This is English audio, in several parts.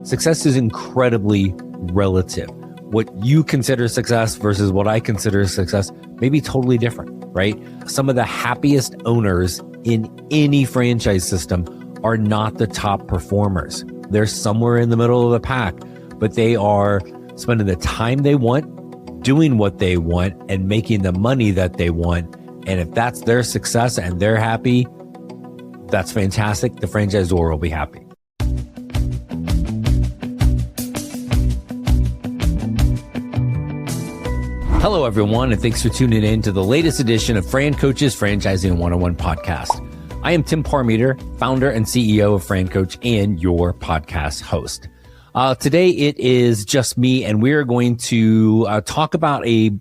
success is incredibly relative. What you consider success versus what I consider success may be totally different, right? Some of the happiest owners in any franchise system are not the top performers. They're somewhere in the middle of the pack, but they are spending the time they want, doing what they want, and making the money that they want. And if that's their success and they're happy, that's fantastic. The franchisor will be happy. Hello, everyone, and thanks for tuning in to the latest edition of Fran Coach's Franchising 101 podcast. I am Tim Parmeter, founder and CEO of Fran Coach and your podcast host. Today, it is just me, and we are going to talk about a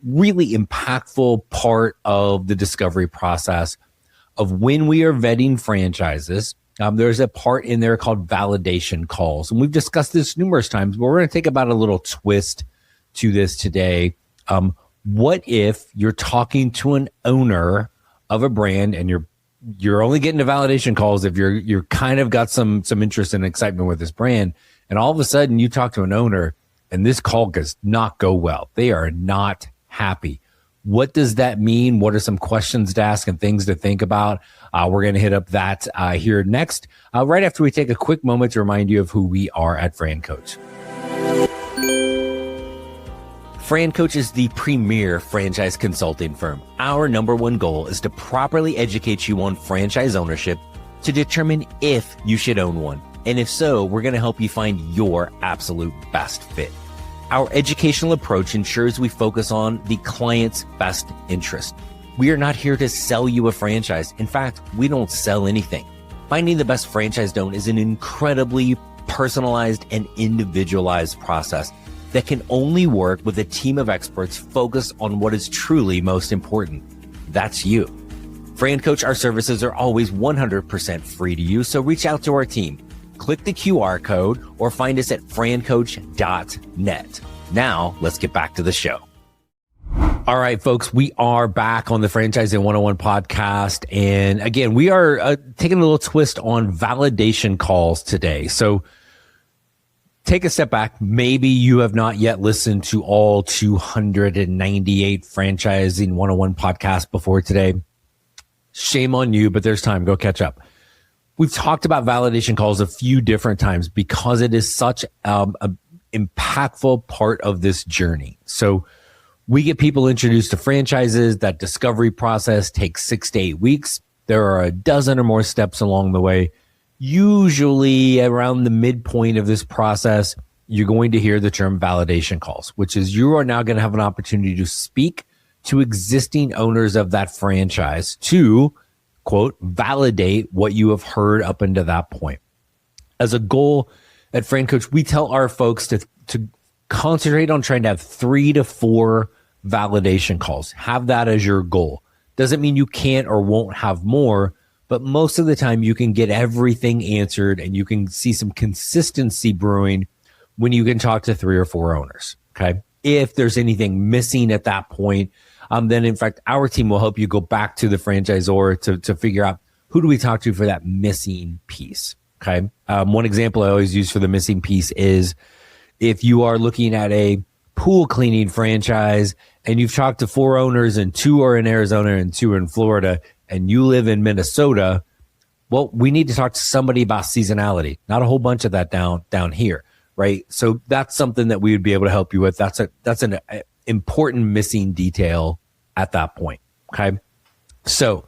really impactful part of the discovery process of when we are vetting franchises. There's a part in there called validation calls, and we've discussed this numerous times, but we're going to take about a little twist to this today. What if you're talking to an owner of a brand and you're only getting to validation calls if you're kind of got some interest and excitement with this brand, and all of a sudden you talk to an owner and this call does not go well. They are not happy. What does that mean? What are some questions to ask and things to think about? We're going to hit up that here next, right after we take a quick moment to remind you of who we are at Fran Coach. Fran Coach is the premier franchise consulting firm. Our number one goal is to properly educate you on franchise ownership to determine if you should own one. And if so, we're going to help you find your absolute best fit. Our educational approach ensures we focus on the client's best interest. We are not here to sell you a franchise. In fact, we don't sell anything. Finding the best franchise to own is an incredibly personalized and individualized process that can only work with a team of experts focused on what is truly most important. That's you. Fran Coach, our services are always 100% free to use, so reach out to our team. Click the QR code or find us at francoach.net. Now, let's get back to the show. All right, folks, we are back on the Franchising 101 podcast. And again, we are taking a little twist on validation calls today. So take a step back. Maybe you have not yet listened to all 298 Franchising 101 podcasts before today. Shame on you, but there's time. Go catch up. We've talked about validation calls a few different times because it is such an impactful part of this journey. So we get people introduced to franchises. That discovery process takes 6 to 8 weeks. There are a dozen or more steps along the way. Usually around the midpoint of this process, you're going to hear the term validation calls, which is you are now going to have an opportunity to speak to existing owners of that franchise to, quote, validate what you have heard up until that point. As a goal at Fran Coach, we tell our folks to concentrate on trying to have 3 to 4 validation calls. Have that as your goal. Doesn't mean you can't or won't have more, but most of the time you can get everything answered and you can see some consistency brewing when you can talk to 3 or 4 owners, okay? If there's anything missing at that point, then in fact, our team will help you go back to the franchisor to figure out who do we talk to for that missing piece, okay? One example I always use for the missing piece is if you are looking at a pool cleaning franchise and you've talked to 4 owners and 2 are in Arizona and 2 are in Florida, and you live in Minnesota, well, we need to talk to somebody about seasonality, not a whole bunch of that down here, right? So that's something that we would be able to help you with. That's an important missing detail at that point, okay? So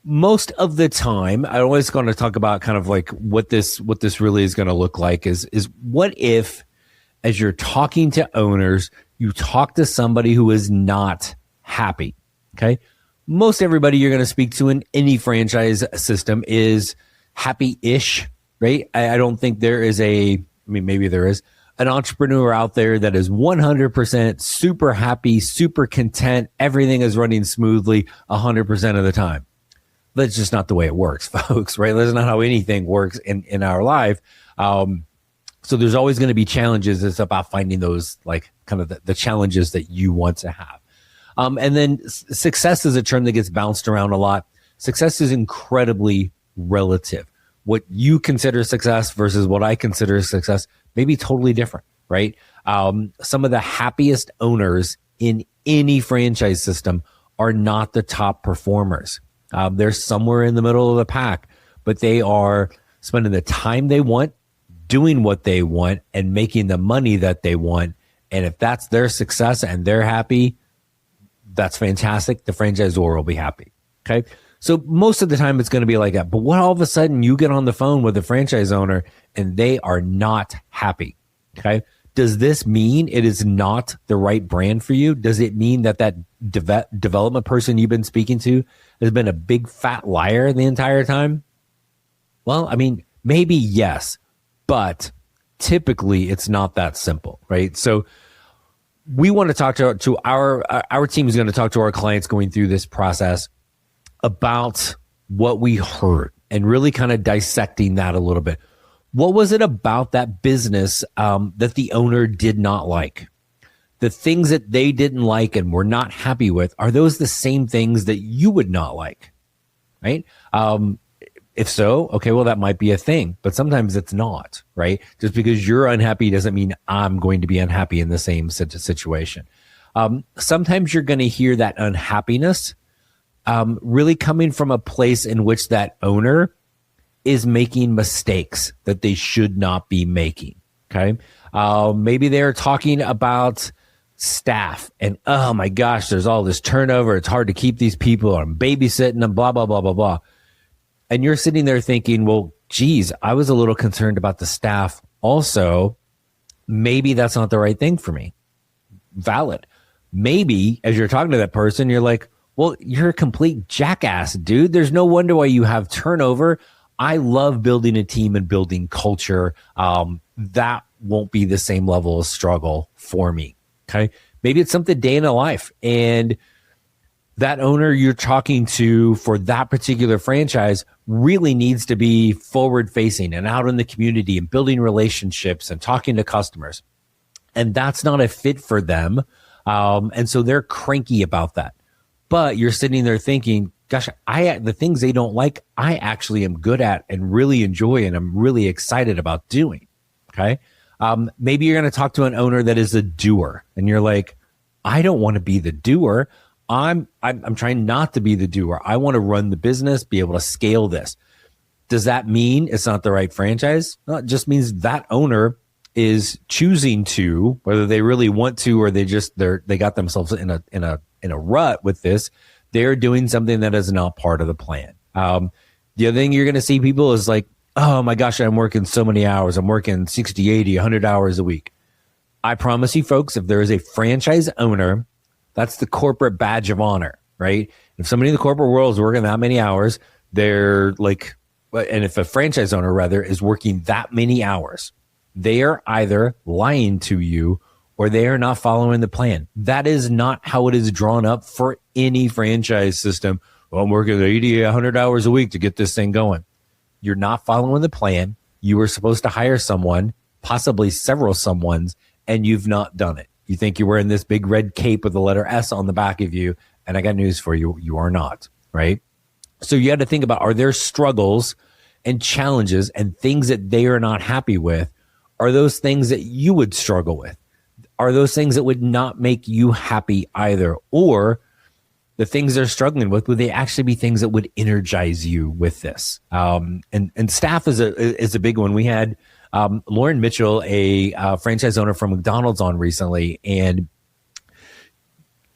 most of the time, I'm always going to talk about kind of like what this really is going to look like is what if, as you're talking to owners, you talk to somebody who is not happy, okay? Most everybody you're going to speak to in any franchise system is happy-ish, right? I don't think there is maybe there is an entrepreneur out there that is 100% super happy, super content. Everything is running smoothly 100% of the time. That's just not the way it works, folks, right? That's not how anything works in our life. So there's always going to be challenges. It's about finding those, like, kind of the challenges that you want to have. And then success is a term that gets bounced around a lot. Success is incredibly relative. what you consider success versus what I consider success may be totally different, right? Some of the happiest owners in any franchise system are not the top performers. They're somewhere in the middle of the pack, but they are spending the time they want, doing what they want, and making the money that they want. And if that's their success and they're happy, that's fantastic. The franchisor will be happy. Okay. So most of the time it's going to be like that. But what all of a sudden you get on the phone with a franchise owner and they are not happy. Okay. Does this mean it is not the right brand for you? Does it mean that development person you've been speaking to has been a big fat liar the entire time? Well, I mean, maybe yes, but typically it's not that simple, right? So we want to talk to our team is going to talk to our clients going through this process about what we heard and really kind of dissecting that a little bit. What was it about that business that the owner did not like? The things that they didn't like and were not happy with, are those the same things that you would not like, right? If so, okay, well, that might be a thing, but sometimes it's not, right? Just because you're unhappy doesn't mean I'm going to be unhappy in the same situation. Sometimes you're going to hear that unhappiness really coming from a place in which that owner is making mistakes that they should not be making, okay? Maybe they're talking about staff and, oh my gosh, there's all this turnover. It's hard to keep these people. I'm babysitting them, blah, blah, blah, blah, blah. And you're sitting there thinking, well, geez, I was a little concerned about the staff. Also, maybe that's not the right thing for me. Valid. Maybe as you're talking to that person, you're like, well, you're a complete jackass, dude. There's no wonder why you have turnover. I love building a team and building culture. That won't be the same level of struggle for me. Okay. Maybe it's something day in a life. And that owner you're talking to for that particular franchise really needs to be forward facing and out in the community and building relationships and talking to customers. And that's not a fit for them. And so they're cranky about that. But you're sitting there thinking, gosh, the things they don't like, I actually am good at and really enjoy and I'm really excited about doing. Okay. Maybe you're going to talk to an owner that is a doer and you're like, I don't want to be the doer. I'm trying not to be the doer. I want to run the business, be able to scale this. Does that mean it's not the right franchise? No, it just means that owner is choosing to, whether they really want to or they got themselves in a rut with this. They're doing something that is not part of the plan. The other thing you're going to see people is like, oh my gosh, I'm working so many hours. I'm working 60, 80, 100 hours a week. I promise you folks, if there is a franchise owner, that's the corporate badge of honor, right? If somebody in the corporate world is working that many hours, they're like, and if a franchise owner rather is working that many hours, they are either lying to you or they are not following the plan. That is not how it is drawn up for any franchise system. Well, I'm working 80, 100 hours a week to get this thing going. You're not following the plan. You were supposed to hire someone, possibly several someones, and you've not done it. You think you're wearing this big red cape with the letter S on the back of you, and I got news for you. You are not, right? So you had to think about, are there struggles and challenges and things that they are not happy with? Are those things that you would struggle with? Are those things that would not make you happy either? Or the things they're struggling with, would they actually be things that would energize you with this? And staff is a big one. We had Lauren Mitchell, a franchise owner from McDonald's, on recently. And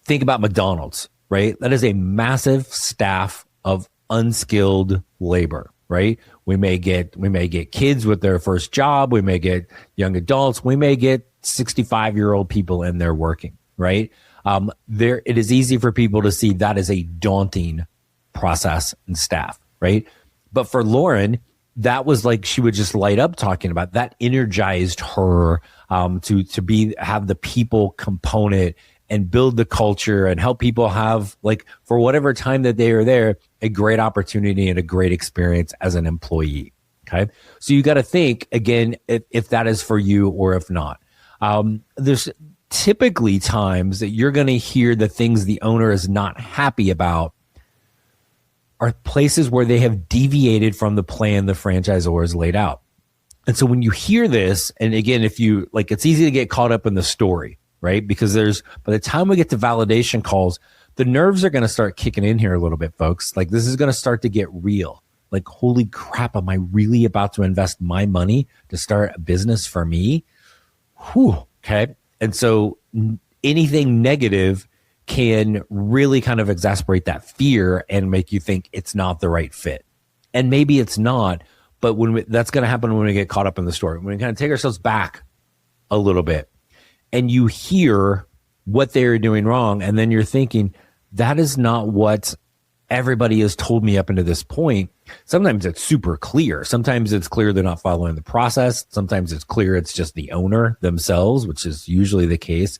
think about McDonald's, right? That is a massive staff of unskilled labor, right? We may get kids with their first job. We may get young adults. We may get 65-year-old people in there working, right? It is easy for people to see that as a daunting process and staff, right? But for Lauren, that was like she would just light up talking about that. Energized her to have the people component and build the culture and help people have, like, for whatever time that they are there, a great opportunity and a great experience as an employee. Okay, so you got to think again if that is for you or if not. There's typically times that you're going to hear the things the owner is not happy about are places where they have deviated from the plan the franchisor has laid out. And so when you hear this, and again, if you like, it's easy to get caught up in the story, right? Because by the time we get to validation calls, the nerves are going to start kicking in here a little bit, folks. Like, this is going to start to get real. Like, holy crap, am I really about to invest my money to start a business for me? Whew, okay. And so anything negative can really kind of exasperate that fear and make you think it's not the right fit. And maybe it's not, but that's going to happen when we get caught up in the story. When we kind of take ourselves back a little bit and you hear what they're doing wrong, and then you're thinking, that is not what everybody has told me up until this point. Sometimes it's super clear. Sometimes it's clear they're not following the process. Sometimes it's clear it's just the owner themselves, which is usually the case.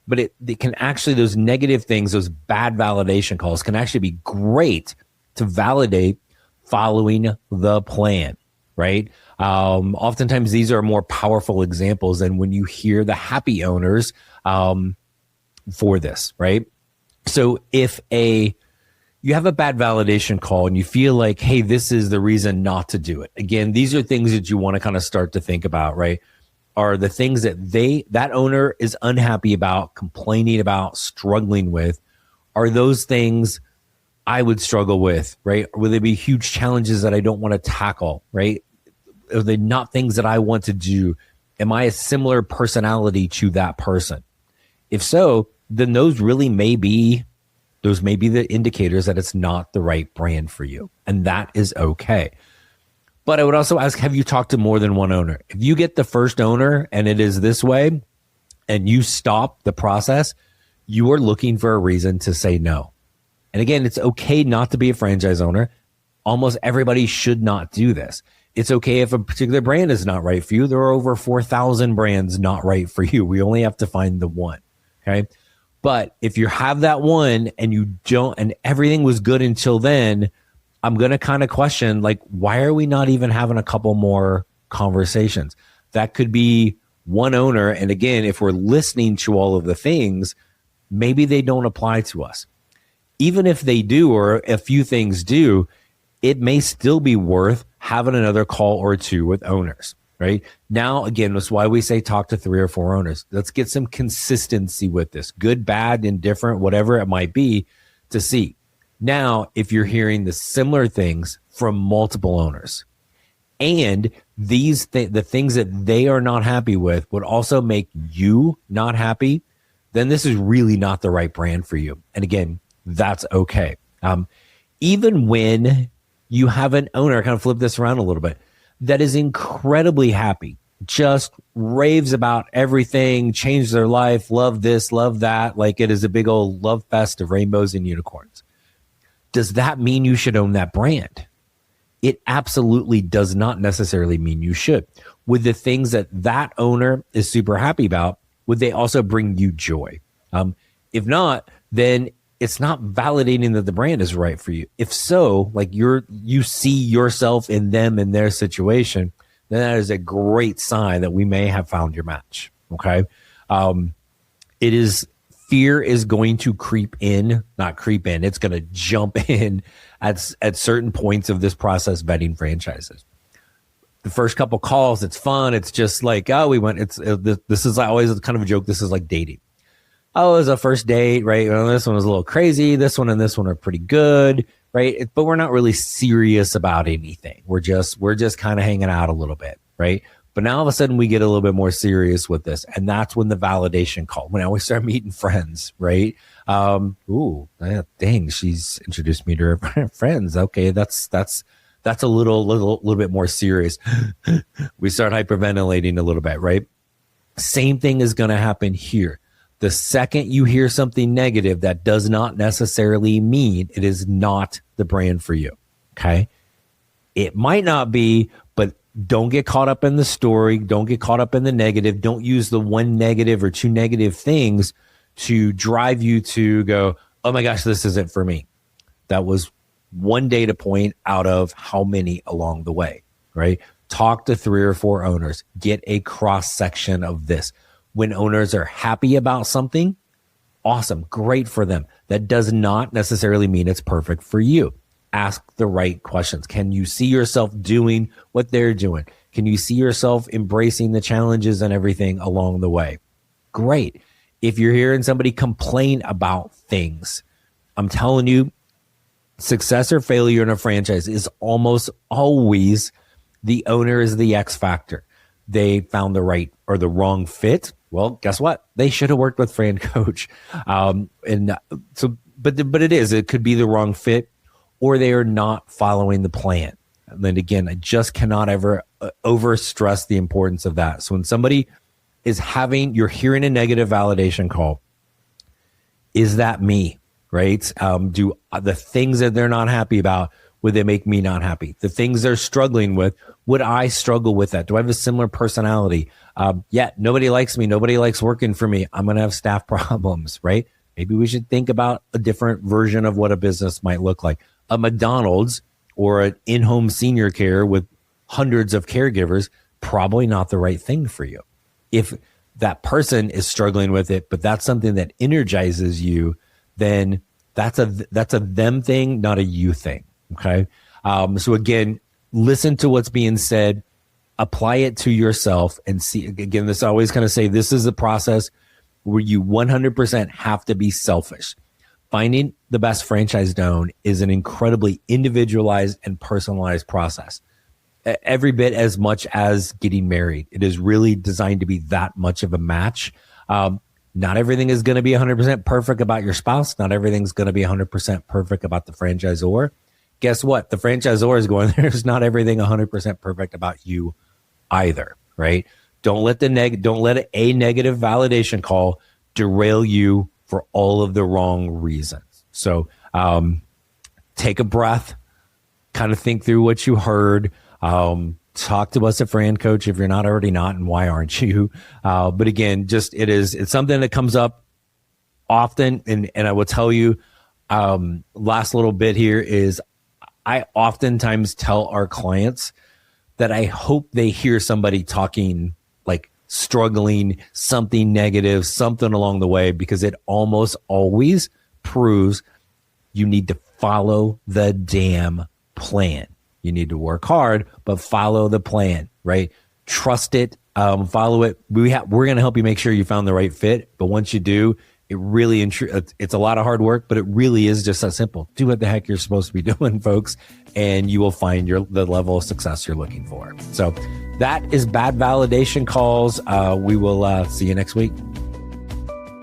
But it can actually, those negative things, those bad validation calls can actually be great to validate following the plan, right? Oftentimes these are more powerful examples than when you hear the happy owners for this, right? So if you have a bad validation call and you feel like, hey, this is the reason not to do it. Again, these are things that you want to kind of start to think about, right? Are the things that that owner is unhappy about, complaining about, struggling with, are those things I would struggle with, right? Or will they be huge challenges that I don't want to tackle, right? Are they not things that I want to do? Am I a similar personality to that person? If so, then those may be the indicators that it's not the right brand for you. And that is okay. But I would also ask, have you talked to more than one owner? If you get the first owner and it is this way and you stop the process, you are looking for a reason to say no. And again, it's okay not to be a franchise owner. Almost everybody should not do this. It's okay if a particular brand is not right for you. There are over 4,000 brands not right for you. We only have to find the one. Okay. But if you have that one and you don't, and everything was good until then, I'm going to kind of question, like, why are we not even having a couple more conversations? That could be one owner. And again, if we're listening to all of the things, maybe they don't apply to us. Even if they do, or a few things do, it may still be worth having another call or two with owners, right? Now, again, that's why we say talk to 3 or 4 owners. Let's get some consistency with this, good, bad, indifferent, whatever it might be, to see. Now, if you're hearing the similar things from multiple owners, and the things that they are not happy with would also make you not happy, then this is really not the right brand for you. And again, that's okay. Even when you have an owner, kind of flip this around a little bit, that is incredibly happy, just raves about everything, changed their life, love this, love that, like it is a big old love fest of rainbows and unicorns. Does that mean you should own that brand? It absolutely does not necessarily mean you should. With the things that owner is super happy about, would they also bring you joy? If not, then it's not validating that the brand is right for you. If so, like you see yourself in them in their situation, then that is a great sign that we may have found your match. Okay. Fear is going to it's going to jump in at certain points of this process vetting franchises. The first couple calls, it's fun. It's just like, this is always kind of a joke. This is like dating. Oh, it was a first date, right? Well, this one was a little crazy. This one and this one are pretty good, right? But we're not really serious about anything. We're just kind of hanging out a little bit, right? But now all of a sudden we get a little bit more serious with this. And that's when the validation call, when we start meeting friends, right? Dang, she's introduced me to her friends. Okay, that's a little bit more serious. We start hyperventilating a little bit, right? Same thing is going to happen here. The second you hear something negative, that does not necessarily mean it is not the brand for you. Okay. It might not be, but don't get caught up in the story. Don't get caught up in the negative. Don't use the one negative or two negative things to drive you to go, oh my gosh, this isn't for me. That was one data point out of how many along the way, right? Talk to 3 or 4 owners. Get a cross section of this. When owners are happy about something, awesome, great for them. That does not necessarily mean it's perfect for you. ask the right questions. Can you see yourself doing what they're doing? Can you see yourself embracing the challenges and everything along the way? Great. If you're hearing somebody complain about things, I'm telling you, success or failure in a franchise is almost always the owner is the X factor. They found the right or the wrong fit. Well, guess what? They should have worked with Fran Coach. But it could be the wrong fit, or they are not following the plan. And then again, I just cannot ever over stress the importance of that. So when somebody is you're hearing a negative validation call, is that me, right? Do the things that they're not happy about, would they make me not happy? The things they're struggling with, would I struggle with that? Do I have a similar personality? Nobody likes me. Nobody likes working for me. I'm going to have staff problems, right? Maybe we should think about a different version of what a business might look like. A McDonald's or an in-home senior care with hundreds of caregivers, probably not the right thing for you. If that person is struggling with it, but that's something that energizes you, then that's a them thing, not a you thing. Okay. So again, listen to what's being said, apply it to yourself, and see. Again, this I always kind of say, this is a process where you 100% have to be selfish. Finding the best franchise to own is an incredibly individualized and personalized process. Every bit as much as getting married. It is really designed to be that much of a match. Not everything is going to be 100% perfect about your spouse. Not everything's going to be 100% perfect about the franchisor. Guess what? The franchisor is going, there's not everything 100% perfect about you either, right? Don't let a negative validation call derail you for all of the wrong reasons. So take a breath, kind of think through what you heard. Talk to us at Fran Coach if you're not already not, and why aren't you? But again, it's something that comes up often. And I will tell you, last little bit here is I oftentimes tell our clients that I hope they hear somebody talking like struggling, something negative, something along the way, because it almost always proves you need to follow the damn plan. You need to work hard, but follow the plan, right? Trust it, follow it. We're going to help you make sure you found the right fit. But once you do, it's a lot of hard work, but it really is just that simple. Do what the heck you're supposed to be doing, folks, and you will find the level of success you're looking for. So that is bad validation calls. We will see you next week.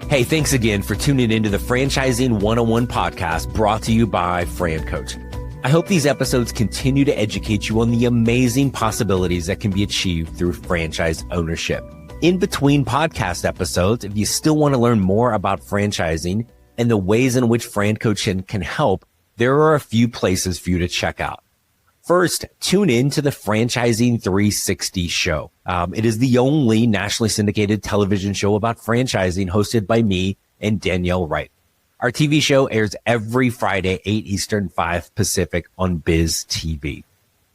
Hey, thanks again for tuning into the Franchising 101 podcast brought to you by Fran Coach. I hope these episodes continue to educate you on the amazing possibilities that can be achieved through franchise ownership. In between podcast episodes, if you still want to learn more about franchising and the ways in which Fran Coach can help, there are a few places for you to check out. First, tune in to the Franchising 360 show. It is the only nationally syndicated television show about franchising hosted by me and Danielle Wright. Our TV show airs every Friday, 8 Eastern, 5 Pacific on Biz TV.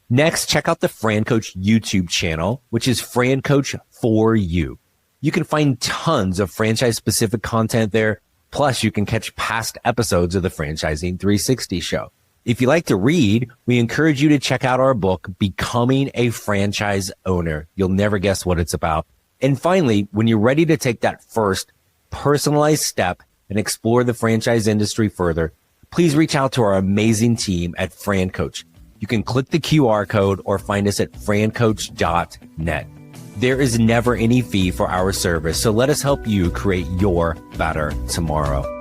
Next, check out the Fran Coach YouTube channel, which is Fran Coach for You. You can find tons of franchise-specific content there. Plus, you can catch past episodes of the Franchising 360 show. If you like to read, we encourage you to check out our book, Becoming a Franchise Owner. You'll never guess what it's about. And finally, when you're ready to take that first personalized step and explore the franchise industry further, please reach out to our amazing team at Fran Coach. You can click the QR code or find us at francoach.net. There is never any fee for our service, so let us help you create your better tomorrow.